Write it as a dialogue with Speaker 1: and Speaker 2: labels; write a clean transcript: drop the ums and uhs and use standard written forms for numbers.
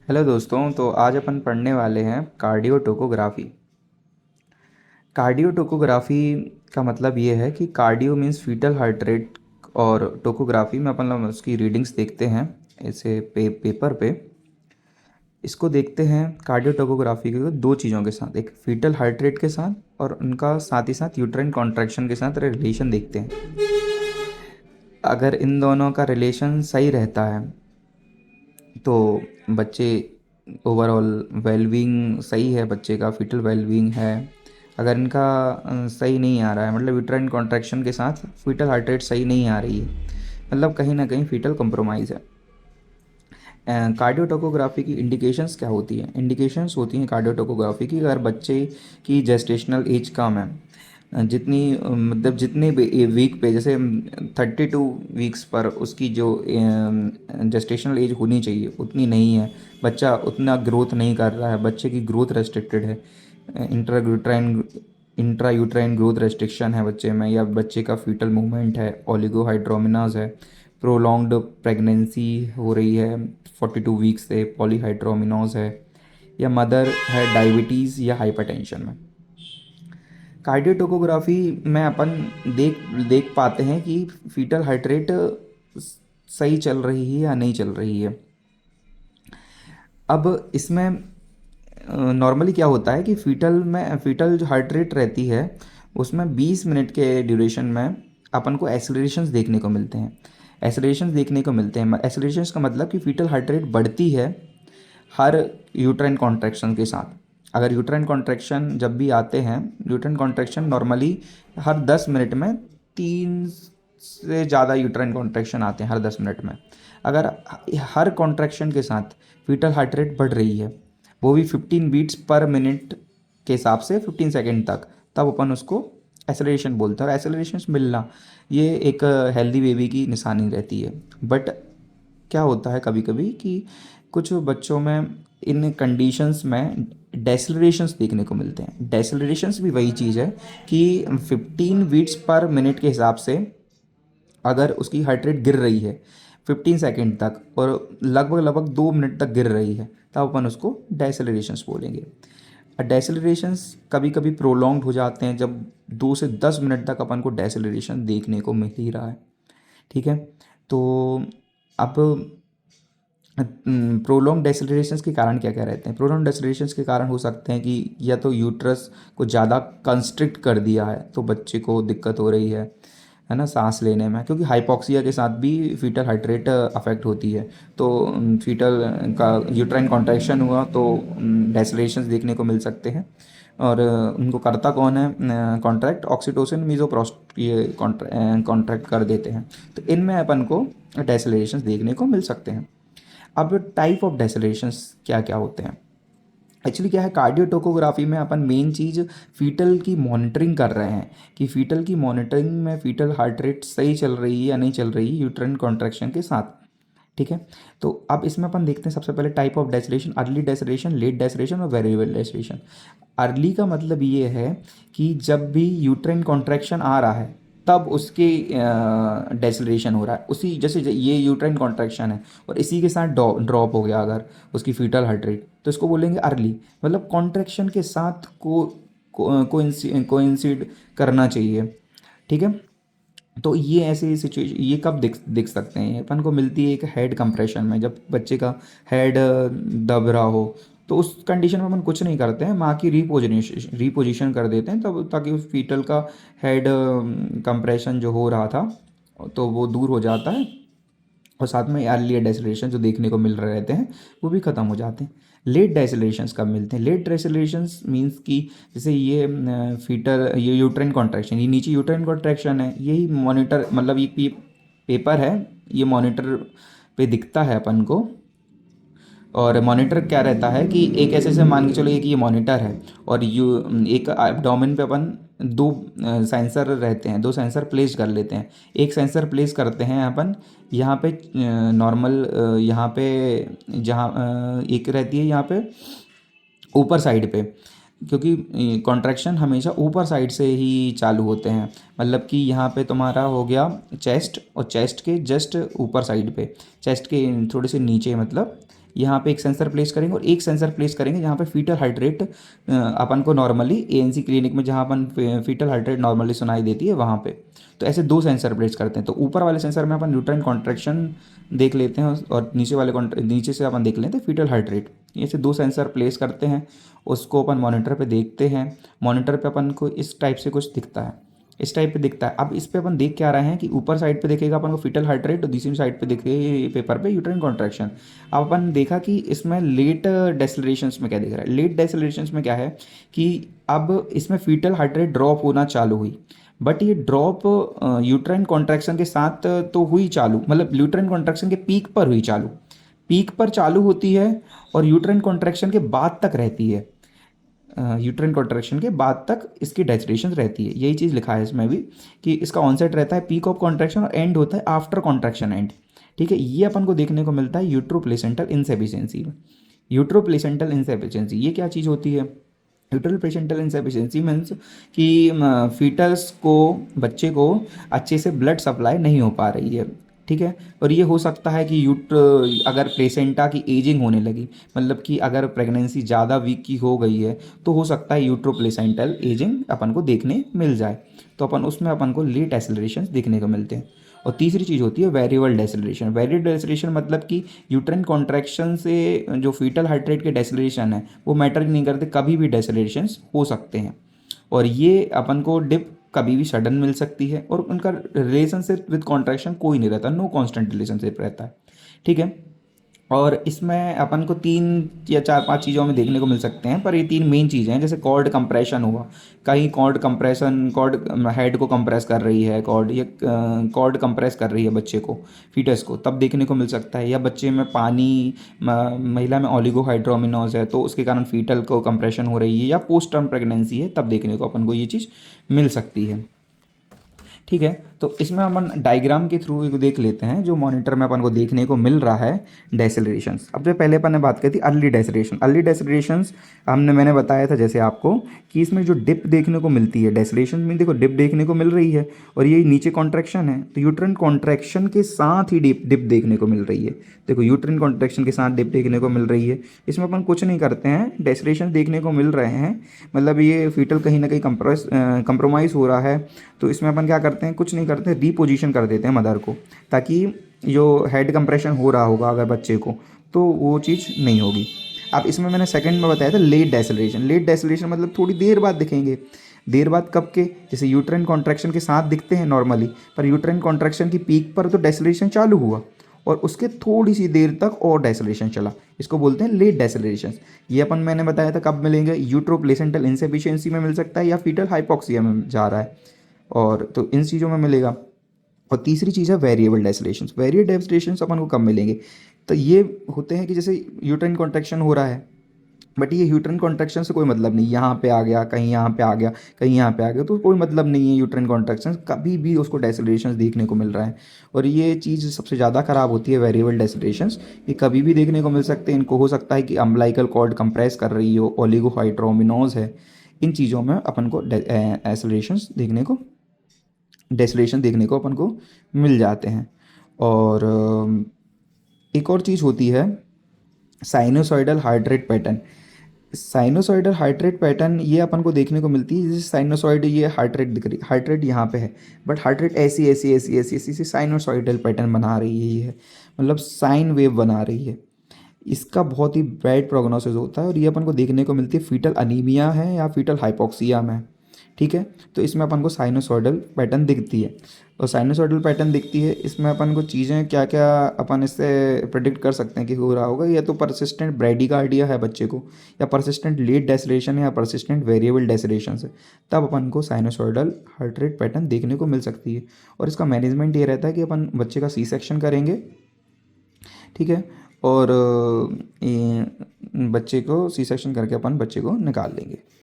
Speaker 1: Hello दोस्तों, तो आज अपन पढ़ने वाले हैं कार्डियोटोकोग्राफी। कार्डियोटोकोग्राफी का मतलब ये है कि cardio means foetal heart rate, और टोकोग्राफी में अपन लोग उसकी रीडिंग्स देखते हैं ऐसे पेपर पे। इसको देखते हैं कार्डियोटोकोग्राफी को दो चीज़ों के साथ, एक फीटल हार्ट रेट के साथ और उनका साथ ही साथ यूट्राइन कॉन्ट्रैक्शन के साथ रिलेशन देखते हैं। अगर इन दोनों का रिलेशन सही रहता है तो बच्चे ओवरऑल वेलबींग सही है, बच्चे का फीटल वेलबींग है। अगर इनका सही नहीं आ रहा है, मतलब यूट्राइन कॉन्ट्रैक्शन के साथ फीटल हार्ट रेट सही नहीं आ रही है, मतलब कहीं ना कहीं फीटल कंप्रोमाइज़ है। कार्डियोटोकोग्राफी की इंडिकेशंस क्या होती हैं? इंडिकेशंस होती हैं कार्डियोटोकोग्राफी की, अगर बच्चे की जेस्टेशनल एज कम है, जितनी मतलब जितने वीक पे, जैसे 32 वीक्स पर उसकी जो जेस्टेशनल एज होनी चाहिए उतनी नहीं है, बच्चा उतना ग्रोथ नहीं कर रहा है, बच्चे की ग्रोथ रेस्ट्रिक्टेड है, इंट्रायूट्राइन इंट्रायूट्राइन ग्रोथ रेस्ट्रिक्शन है बच्चे में, या बच्चे का फीटल मूवमेंट है, ओलिगोहाइड्रोमिनास है, प्रोलॉन्ग्ड प्रेगनेंसी हो रही है 42 वीक्स से, पॉलीहाइड्रोमिनोज है, या मदर है डायबिटीज़ या हाइपरटेंशन में। कार्डियोटोकोग्राफी में अपन देख देख पाते हैं कि फीटल हार्ट रेट सही चल रही है या नहीं चल रही है। अब इसमें नॉर्मली क्या होता है कि फीटल जो हार्ट रेट रहती है उसमें 20 मिनट के ड्यूरेशन में अपन को एक्सेलरेशंस देखने को मिलते हैं। एक्सेलरेशंस का मतलब कि फीटल हार्ट रेट बढ़ती है हर यूट्राइन कॉन्ट्रैक्शन के साथ। अगर यूट्राइन कॉन्ट्रैक्शन जब भी आते हैं, यूट्राइन कॉन्ट्रैक्शन नॉर्मली हर 10 मिनट में 3 से ज़्यादा यूट्राइन कॉन्ट्रैक्शन आते हैं हर 10 मिनट में। अगर हर कॉन्ट्रैक्शन के साथ फीटल हार्ट रेट बढ़ रही है, वो भी 15 बीट्स पर मिनट के हिसाब से 15 सेकेंड तक, तब अपन उसको एसेलरेशन बोलते हैं। और एसेलरेशन मिलना ये एक हेल्दी बेबी की निशानी रहती है। बट क्या होता है कभी कभी कि कुछ बच्चों में इन कंडीशंस में डेसलरेशंस देखने को मिलते हैं। डेसलरेशंस भी वही चीज़ है कि 15 बीट्स पर मिनट के हिसाब से अगर उसकी हार्ट रेट गिर रही है 15 सेकेंड तक और लगभग लगभग 2 मिनट तक गिर रही है, तब अपन उसको डेसलरेशंस बोलेंगे। डेसलरेशंस कभी कभी प्रोलॉन्ग्ड हो जाते हैं, जब 2 से 10 मिनट तक अपन को डेसलरेशन देखने को मिल ही रहा है। ठीक है, तो अब प्रोलॉन्ग डेसलरेशंस के कारण क्या क्या रहते हैं? प्रोलॉन्ग डेसलरेशंस के कारण हो सकते हैं कि या तो यूट्रस को ज़्यादा कंस्ट्रिक्ट कर दिया है तो बच्चे को दिक्कत हो रही है ना, सांस लेने में, क्योंकि हाइपॉक्सिया के साथ भी फीटल हार्ट रेट अफेक्ट होती है। तो फीटल का यूट्राइन कॉन्ट्रैक्शन हुआ तो डेसलेशंस देखने को मिल सकते हैं। और उनको करता कौन है कॉन्ट्रैक्ट? ऑक्सीटोसिन मीज़ोप्रोस्ट ये कॉन्ट्रैक्ट कर देते हैं। तो इनमें अपन को डेसलेशंस देखने को मिल सकते हैं। अब टाइप ऑफ डेसलेशंस क्या क्या होते हैं? एक्चुअली क्या है, कार्डियोटोकोग्राफी में अपन मेन चीज़ फीटल की मॉनिटरिंग कर रहे हैं कि फीटल की मॉनिटरिंग में फीटल हार्ट रेट सही चल रही है या नहीं चल रही है यूट्राइन कॉन्ट्रैक्शन के साथ। ठीक है, तो अब इसमें अपन देखते हैं सबसे पहले टाइप ऑफ डेसलेशन: अर्ली डेसलेशन, लेट डेसलेशन और वेरिएबल डेसलेशन। अर्ली का मतलब ये है कि जब भी यूट्राइन कॉन्ट्रैक्शन आ रहा है तब उसके डेसलेशन हो रहा है, उसी जैसे ये यूट्राइन कॉन्ट्रैक्शन है और इसी के साथ ड्रॉप हो गया अगर उसकी फीटल हार्ट रेट, तो इसको बोलेंगे अर्ली। मतलब कॉन्ट्रैक्शन के साथ कोइंसिड करना चाहिए। ठीक है, तो ये ऐसी सिचुएशन ये कब दिख सकते हैं? अपन को मिलती है एक हेड कंप्रेशन में, जब बच्चे का हेड दब रहा हो, तो उस कंडीशन में अपन कुछ नहीं करते हैं, माँ की रीपोजिशन कर देते हैं, तब ताकि उस फीटल का हेड कंप्रेशन जो हो रहा था तो वो दूर हो जाता है, और साथ में अर्ली डेसलेशन जो देखने को मिल रहे रहते हैं वो भी ख़त्म हो जाते हैं। लेट डेसलेशंस कब मिलते हैं? लेट डेसलेशंस मींस कि जैसे ये फीटर ये यूट्राइन कॉन्ट्रैक्शन, ये नीचे यूट्राइन कॉन्ट्रैक्शन है, यही मॉनिटर मतलब ये पेपर है, ये मॉनिटर पे दिखता है अपन को। और मॉनिटर क्या रहता है कि एक ऐसे से मान के चलो कि ये मॉनिटर है, और एक एब्डोमेन पे अपन दो सेंसर रहते हैं, दो सेंसर प्लेस कर लेते हैं। एक सेंसर प्लेस करते हैं अपन यहाँ पे नॉर्मल, यहाँ पे जहाँ एक रहती है यहाँ पे ऊपर साइड पे, क्योंकि कॉन्ट्रैक्शन हमेशा ऊपर साइड से ही चालू होते हैं। मतलब कि यहाँ पे तुम्हारा हो गया चेस्ट, और चेस्ट के जस्ट ऊपर साइड पे, चेस्ट के थोड़े से नीचे मतलब यहाँ पे एक सेंसर प्लेस करेंगे और एक सेंसर प्लेस करेंगे जहाँ पे फीटल हार्ट रेट अपन को नॉर्मली एएनसी क्लिनिक में जहाँ अपन फीटल हार्ट रेट नॉर्मली सुनाई देती है वहाँ पे। तो ऐसे दो सेंसर प्लेस करते हैं। तो ऊपर वाले सेंसर में अपन यूट्राइन कॉन्ट्रैक्शन देख लेते हैं और नीचे से अपन देख लेते हैं फीटल हार्ट रेट। ऐसे दो सेंसर प्लेस करते हैं, उसको अपन मॉनिटर पे देखते हैं। मॉनिटर पे अपन को इस टाइप से कुछ दिखता है, इस टाइप पे दिखता है। अब इस पे अपन देख क्या रहे हैं कि ऊपर साइड पे देखेगा अपन को फीटल हार्ट रेट और दूसरी साइड पे देखे पेपर पे यूट्राइन कॉन्ट्रैक्शन। अब अपन देखा कि इसमें लेट डेसलरेशंस में क्या दिख रहा है। लेट डेसलरेशंस में क्या है कि अब इसमें फीटल हार्ट रेट ड्रॉप होना चालू हुई, बट ये ड्रॉप यूट्राइन कॉन्ट्रैक्शन के साथ तो हुई चालू, मतलब यूट्राइन कॉन्ट्रैक्शन के पीक पर हुई चालू, पीक पर चालू होती है और यूट्राइन कॉन्ट्रैक्शन के बाद तक रहती है। यूट्राइन कॉन्ट्रैक्शन के बाद तक इसकी डेसलेशन रहती है। यही चीज़ लिखा है इसमें भी कि इसका ऑनसेट रहता है पीक ऑफ कॉन्ट्रैक्शन और एंड होता है आफ्टर कॉन्ट्रैक्शन एंड। ठीक है, ये अपन को देखने को मिलता है यूट्रोप्लेसेंटल इनसफिशिएंसी में। यूट्रोप्लेसेंटल इनसफिशिएंसी ये क्या चीज़ होती है। यूट्रोप्लेसेंटल इनसफिशिएंसी मीन्स कि फीटस को, बच्चे को अच्छे से ब्लड सप्लाई नहीं हो पा रही है। ठीक है, और ये हो सकता है कि अगर प्लेसेंटा की एजिंग होने लगी, मतलब कि अगर प्रेगनेंसी ज़्यादा वीक की हो गई है तो हो सकता है यूट्रोप्लेसेंटल एजिंग अपन को देखने मिल जाए। तो अपन उसमें अपन को लेट एसेलरेशन देखने को मिलते हैं। और तीसरी चीज़ होती है वेरिएबल डेसेलरेशन। वेरिएबल डेसेलरेशन मतलब कि यूट्राइन कॉन्ट्रैक्शन से जो फीटल हार्ट रेट के डेसेलरेशन है वो मैटर ही नहीं करते, कभी भी डेसेलरेशंस हो सकते हैं। और ये अपन को डिप कभी भी सडन मिल सकती है और उनका रिलेशनशिप विद कॉन्ट्रैक्शन कोई नहीं रहता, नो कांस्टेंट रिलेशनशिप रहता है। ठीक है, और इसमें अपन को 3 या 4-5 चीज़ों में देखने को मिल सकते हैं, पर ये 3 मेन चीज़ें हैं। जैसे कॉर्ड कंप्रेशन हुआ, कहीं कॉर्ड कंप्रेशन, कॉर्ड हेड को कंप्रेस कर रही है कॉर्ड, या कॉर्ड कंप्रेस कर रही है बच्चे को, फीटस को, तब देखने को मिल सकता है। या बच्चे में पानी, महिला में ओलिगोहाइड्रोमिनोज है तो उसके कारण फीटल को कंप्रेशन हो रही है, या पोस्ट टर्म प्रेगनेंसी है तब देखने को अपन को ये चीज़ मिल सकती है। ठीक है, तो इसमें अपन डायग्राम के थ्रू देख लेते हैं जो मॉनिटर में अपन को देखने को मिल रहा है डेसेलरेशंस। अब जो पहले अपन ने बात की थी अर्ली डेसेलरेशन। अर्ली डेसेलरेशंस मैंने बताया था जैसे आपको कि इसमें जो डिप देखने को मिलती है, डेसेलरेशन में देखो डिप देखने को मिल रही है और ये नीचे कॉन्ट्रैक्शन है, तो यूट्राइन कॉन्ट्रैक्शन के साथ ही डिप देखने को मिल रही है। देखो यूट्राइन कॉन्ट्रैक्शन के साथ डिप देखने को मिल रही है। इसमें अपन कुछ नहीं करते हैं, डेसेलरेशन देखने को मिल रहे हैं, मतलब ये फीटल कहीं ना कहीं कंप्रोमाइज़ हो रहा है, तो इसमें अपन क्या करते हैं, कुछ नहीं करते, रीपोजिशन कर देते हैं मदर को, ताकि जो हेड कंप्रेशन हो रहा होगा अगर बच्चे को तो वो चीज़ नहीं होगी। अब इसमें मैंने सेकंड में बताया था लेट डेसेलरेशन। लेट डेसेलरेशन मतलब थोड़ी देर बाद दिखेंगे। देर बाद कब के, जैसे यूट्राइन कॉन्ट्रैक्शन के साथ दिखते हैं नॉर्मली, पर यूट्राइन कॉन्ट्रैक्शन की पीक पर तो डेसेलरेशन चालू हुआ और उसके थोड़ी सी देर तक और डेसेलरेशन चला, इसको बोलते हैं लेट डेसेलरेशन। ये अपन मैंने बताया था कब मिलेंगे, यूट्रोप्लेसेंटल इनसफिशिएंसी में मिल सकता है या फीटल हाइपोक्सिया में जा रहा है, और तो इन चीज़ों में मिलेगा। और तीसरी चीज़ है वेरिएबल डेसेलेशंस। वेरिएबल डेसेलेशंस अपन को कब मिलेंगे, तो ये होते हैं कि जैसे यूट्राइन कॉन्ट्रैक्शन हो रहा है, बट ये यूट्राइन कॉन्ट्रैक्शन से कोई मतलब नहीं, यहाँ पे आ गया, कहीं यहाँ पे आ गया, कहीं यहाँ पे आ गया, तो कोई मतलब नहीं है यूट्राइन कॉन्ट्रैक्शन, कभी भी उसको डेसेलेशंस देखने को मिल रहा है। और ये चीज़ सबसे ज़्यादा ख़राब होती है वेरिएबल डेसेलेशंस, ये कभी भी देखने को मिल सकते हैं। इनको हो सकता है कि अम्बलाइकल कॉर्ड कंप्रेस कर रही हो, ओलिगोहाइड्रोमिनोज है, इन चीज़ों में अपन को डेसेलेशन देखने को अपन को मिल जाते हैं। और एक और चीज़ होती है sinusoidal heart rate pattern. Sinusoidal heart rate pattern ये अपन को देखने को मिलती है, जैसे साइनोसॉइड, ये हार्ट रेट दिख रही, हार्ट रेट यहाँ पे है, बट हार्ट रेट ऐसी ऐसी ऐसी ऐसी ऐसी ऐसी साइनोसॉइडल पैटर्न बना रही है, मतलब साइन वेव बना रही है। इसका बहुत ही बैड प्रोग्नोसिस होता है और ये अपन को देखने को मिलती है फीटल अनीमिया है या फीटल हाइपोक्सिया में। ठीक है, तो इसमें अपन को साइनोसॉइडल पैटर्न दिखती है। और साइनोसॉइडल पैटर्न दिखती है, इसमें अपन को चीज़ें क्या क्या अपन इससे प्रेडिक्ट कर सकते हैं कि हो रहा होगा, या तो परसिस्टेंट ब्रैडीकार्डिया है बच्चे को, या परसिस्टेंट लेट डेसेलेशन है, या परसिस्टेंट वेरिएबल डेसेलेशन है, तब अपन को साइनोसॉइडल हार्ट रेट पैटर्न देखने को मिल सकती है। और इसका मैनेजमेंट ये रहता है कि अपन बच्चे का सी सेक्शन करेंगे। ठीक है, और बच्चे को सी सेक्शन करके अपन बच्चे को निकाल लेंगे।